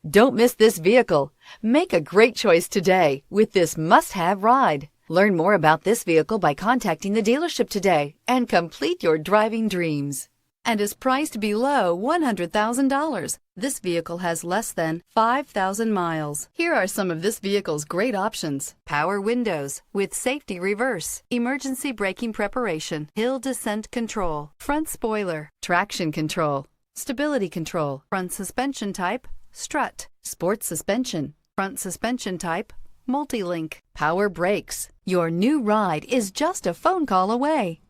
Don't miss this vehicle. Make a great choice today with this must-have ride. Learn more about this vehicle by contacting the dealership today and complete your driving dreams. And is priced below $100,000. This vehicle has less than 5,000 miles. Here are some of this vehicle's great options: power windows with safety reverse, emergency braking preparation, hill descent control, front spoiler, traction control, stability control, front suspension type, strut, sports suspension, front suspension type, multi-link, power brakes. Your new ride is just a phone call away.